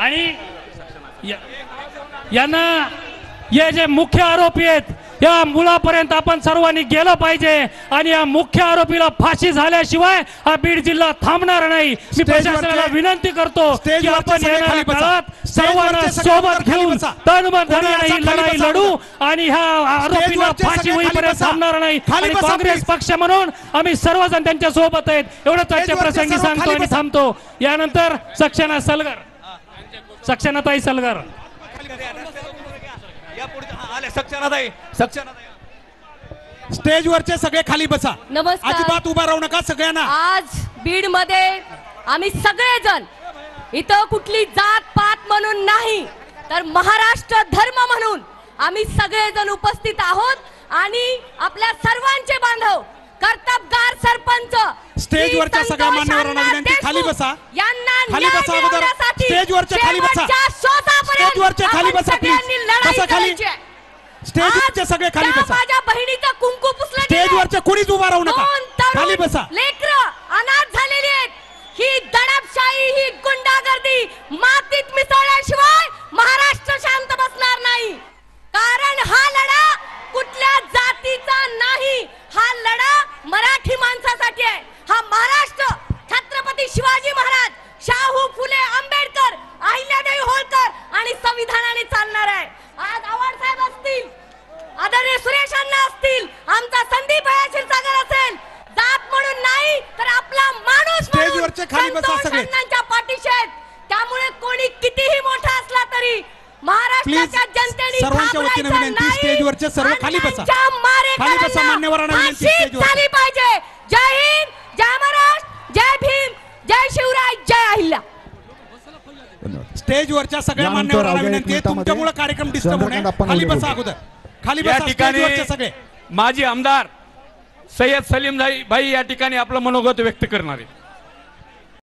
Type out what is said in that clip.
आणि यांना हे जे मुख्य आरोपी आहेत या मुलापर्यंत आपण सर्वांनी गेलं पाहिजे आणि या मुख्य आरोपीला फाशी झाल्याशिवाय हा बीड जिल्हा थांबणार नाही। मी प्रशासनाला विनंती करतो की आपण येणाऱ्या काळात सर्वांना सोबत घेऊन तनमनाने ही लढाई लढू आणि ह्या आरोपीला फाशी होईपर्यंत थांबणार नाही। आणि काँग्रेस पक्ष म्हणून आम्ही सर्वजण त्यांच्या सोबत आहेत एवढंच आजच्या प्रसंगी सांगतो आणि थांबतो। यानंतर सक्षणा सलगर, सक्षणाताई सलगर, स्टेजवरचे सगळे खाली बसा। नमस्कार। अजिबात उभा राहू नका सगळ्यांना। आज बीड मध्ये आम्ही सगळेजण इथं कुठली जात पात म्हणून नाही तर महाराष्ट्र धर्म म्हणून आम्ही सगळेजण उपस्थित आहोत आणि आपल्या सर्वांचे बांधव कर्तबगार सरपंच स्टेजवरच्या सगळ्या मान्यवरांना विनंती खाली बसा, खाली बसा अगोदर स्टेजवरच्या खाली बसा, स्टेजवरच्या खाली बसा प्लीज, बसा खाली, स्टेजवरचे सगळे खाली बसा। माझ्या बहिणीचं कुंकू पुसलं स्टेजवरच्या कोणीच उभा राहू नका, खाली बसा। लेकरं अनाथ झालेली आहेत। ही दडपशाही ही गुंडागर्दी मातीत मिसळल्याशिवाय महाराष्ट्र शांत बसणार नाही। कारण हा लढा कुठल्या जातीचा नाही, हा लढा मराठी माणसासाठी आहे। हा महाराष्ट्र छत्रपती शिवाजी महाराज, शाहू फुले आंबेडकर, अहिल्यादेवी होळकर आणि संविधानाने चालणार आहे। आज आव्हाड साहेब असतील, आदरणीय सुरेश अण्णा असतील, आमचा संदीप क्षीरसागर असेल, जात म्हणून नाही तर आपला माणूस स्टेजवरचे खाली बसा सगळे, संतांच्या पाठीशी आहेत। त्यामुळे कोणी कितीही मोठा असला तरी महाराष्ट्राच्या जनतेने सर्वांच्या वतीने विनंती स्टेजवरचे सर्व खाली बसा, खाली बसा मान्यवरांना विनंती स्टेजवर झाली पाहिजे। जय हिंद, जय महाराष्ट्र, जय भीम, जय शिवराय, जय अहिल्या। स्टेजवरच्या सगळ्या मान्यवरांना विनंती आहे तुमच्यामुळे कार्यक्रम डिस्टर्ब होऊ नये, खाली बसा अगोदर, खाली बसा स्टेजवरचे सगळे। माजी आमदार सय्यद सलीम भाई या ठिकाणी आपलं मनोगत व्यक्त करणार आहे।